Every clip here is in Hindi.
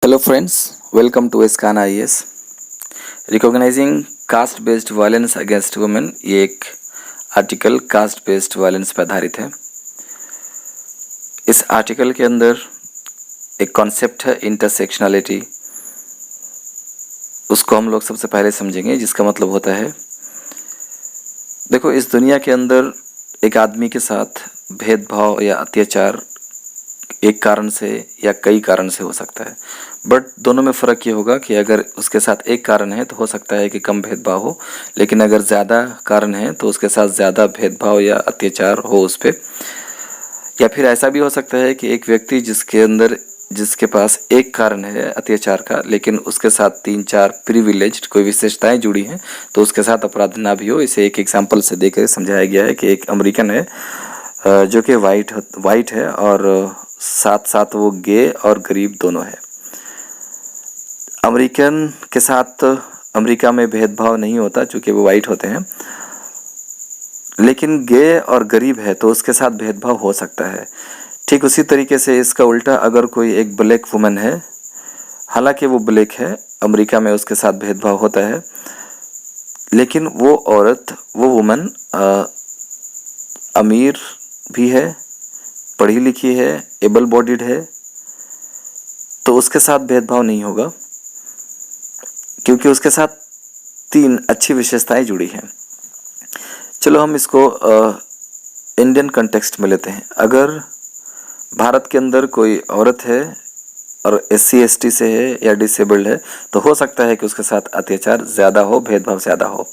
Hello friends, welcome to SKAN IAS. Recognizing caste based violence against women, ये एक आर्टिकल कास्ट बेस्ड वायलेंस पर आधारित है। इस आर्टिकल के अंदर एक कॉन्सेप्ट है इंटरसेक्शनलिटी। उसको हम लोग सबसे पहले समझेंगे, जिसका मतलब होता है, देखो, इस दुनिया के अंदर एक आदमी के साथ भेदभाव या अत्याचार एक कारण से या कई कारण से हो सकता है, बट दोनों में फ़र्क ये होगा कि अगर उसके साथ एक कारण है तो हो सकता है कि कम भेदभाव हो, लेकिन अगर ज़्यादा कारण है तो उसके साथ ज़्यादा भेदभाव या अत्याचार हो उस पर। या फिर ऐसा भी हो सकता है कि एक व्यक्ति जिसके पास एक कारण है अत्याचार का, लेकिन उसके साथ 3-4 प्रिविलेज्ड कोई विशेषताएं जुड़ी हैं, तो उसके साथ अपराध ना भी हो। इसे एक एग्जाम्पल से देकर समझाया गया है कि एक अमेरिकन है जो कि वाइट है और साथ साथ वो गे और गरीब दोनों है। अमेरिकन के साथ अमेरिका में भेदभाव नहीं होता चूँकि वो वाइट होते हैं, लेकिन गे और गरीब है तो उसके साथ भेदभाव हो सकता है। ठीक उसी तरीके से इसका उल्टा, अगर कोई एक ब्लैक वुमन है, हालांकि वो ब्लैक है, अमेरिका में उसके साथ भेदभाव होता है, लेकिन वो औरत, वो वुमन अमीर भी है, पढ़ी लिखी है, एबल बॉडीड है, तो उसके साथ भेदभाव नहीं होगा, क्योंकि उसके साथ 3 अच्छी विशेषताएं जुड़ी हैं। चलो हम इसको इंडियन कंटेक्स्ट में लेते हैं। अगर भारत के अंदर कोई औरत है और SC/ST से है या डिसेबल्ड है, तो हो सकता है कि उसके साथ अत्याचार ज़्यादा हो, भेदभाव ज़्यादा हो।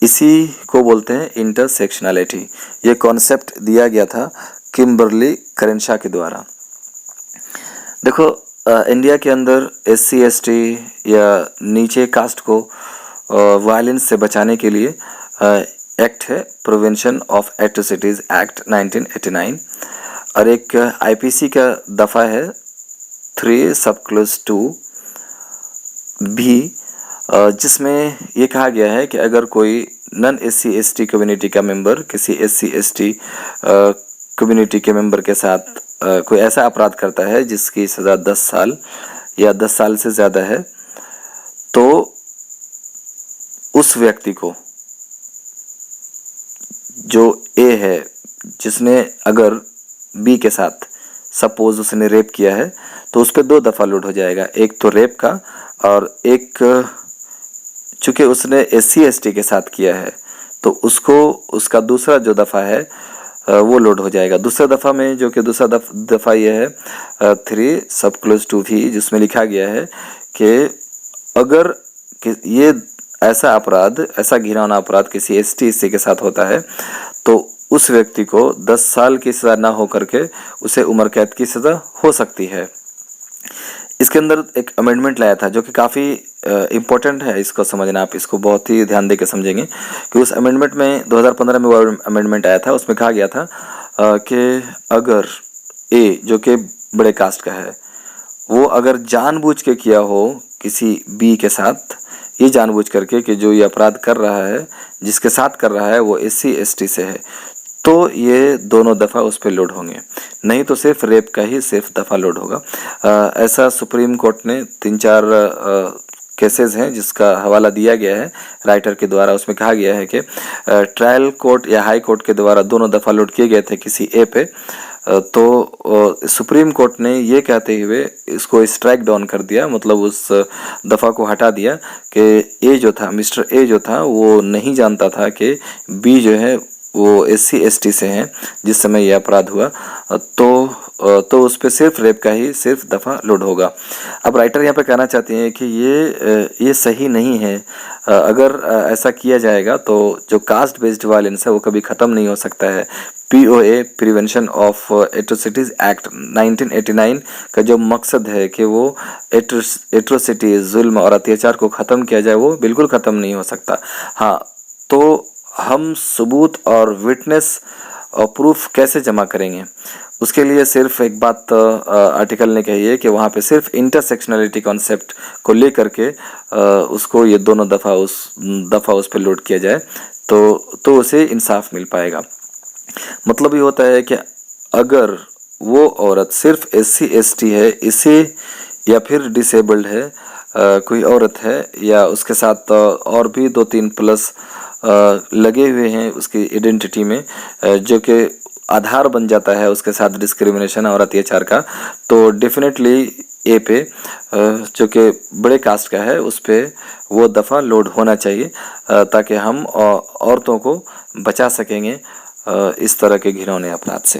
इसी को बोलते हैं इंटरसेक्शनैलिटी। ये कॉन्सेप्ट दिया गया था किम्बर्ली करेंशा के द्वारा। देखो, इंडिया के अंदर SC/ST या नीचे कास्ट को वायलेंस से बचाने के लिए एक्ट है, प्रिवेंशन ऑफ एट्रोसिटीज़ एक्ट 1989, और एक IPC का दफ़ा है 3 सब क्लोज 2 भी, जिसमें ये कहा गया है कि अगर कोई नॉन SC/ST कम्युनिटी का मेंबर किसी SC/ST कम्युनिटी के मेंबर के साथ कोई ऐसा अपराध करता है जिसकी सज़ा 10 साल या 10 साल से ज़्यादा है, तो उस व्यक्ति को, जो A है, जिसने अगर B के साथ सपोज उसने रेप किया है, तो उस पर 2 दफ़ा लोड हो जाएगा। एक तो रेप का, और एक चूँकि उसने SC/ST के साथ किया है तो उसको उसका दूसरा जो दफ़ा है वो लोड हो जाएगा। दूसरा दफ़ा में, जो कि दूसरा दफ़ा ये है 3 सब क्लोज 2 भी, जिसमें लिखा गया है कि अगर ये ऐसा अपराध, ऐसा घिनौना अपराध किसी ST/SC के साथ होता है, तो उस व्यक्ति को 10 साल की सज़ा ना हो करके उसे उम्र कैद की सज़ा हो सकती है। इसके अंदर एक अमेंडमेंट लाया था जो कि काफ़ी इम्पोर्टेंट है इसको समझना। आप इसको बहुत ही ध्यान दे के समझेंगे कि उस अमेंडमेंट में 2015 में वो अमेंडमेंट आया था। उसमें कहा गया था कि अगर A, जो कि बड़े कास्ट का है, वो अगर जानबूझ के किया हो किसी B के साथ, ये जानबूझ करके कि जो ये अपराध कर रहा है, जिसके साथ कर रहा है, वो SC/ST से है, तो ये दोनों दफ़ा उस पर लोड होंगे, नहीं तो सिर्फ रेप का ही सिर्फ दफ़ा लोड होगा। ऐसा सुप्रीम कोर्ट ने 3-4 केसेस हैं जिसका हवाला दिया गया है राइटर के द्वारा। उसमें कहा गया है कि ट्रायल कोर्ट या हाई कोर्ट के द्वारा दोनों दफ़ा लोड किए गए थे किसी A पे, तो सुप्रीम कोर्ट ने ये कहते हुए इसको स्ट्राइक डाउन कर दिया, मतलब उस दफ़ा को हटा दिया कि A जो था, मिस्टर A जो था, वो नहीं जानता था कि B जो है वो SC/ST से हैं जिस समय यह अपराध हुआ, तो उस पर सिर्फ रेप का ही सिर्फ दफ़ा लोड होगा। अब राइटर यहाँ पे कहना चाहते हैं कि ये सही नहीं है। अगर ऐसा किया जाएगा तो जो कास्ट बेस्ड वायलेंस है वो कभी ख़त्म नहीं हो सकता है। POA, prevention of atrocities act 1989 का जो मकसद है कि वो एट्रोसिटी, जुल्म और अत्याचार को ख़त्म किया जाए, वो बिल्कुल ख़त्म नहीं हो सकता। हाँ, तो हम सबूत और विटनेस और प्रूफ कैसे जमा करेंगे? उसके लिए सिर्फ एक बात आर्टिकल ने कही है कि वहाँ पे सिर्फ इंटरसेक्शनलिटी कॉन्सेप्ट को लेकर के उसको ये दोनों दफ़ा उस पर लोड किया जाए, तो उसे इंसाफ मिल पाएगा। मतलब ये होता है कि अगर वो औरत सिर्फ SC/ST है, इसे या फिर डिसेबल्ड है, कोई औरत है या उसके साथ और भी 2-3 प्लस लगे हुए हैं उसकी आइडेंटिटी में, जो कि आधार बन जाता है उसके साथ डिस्क्रिमिनेशन और अत्याचार का, तो डेफिनेटली ए पे जो कि बड़े कास्ट का है उस पे वो दफ़ा लोड होना चाहिए, ताकि हम औरतों को बचा सकेंगे इस तरह के घिनौने अपराध से।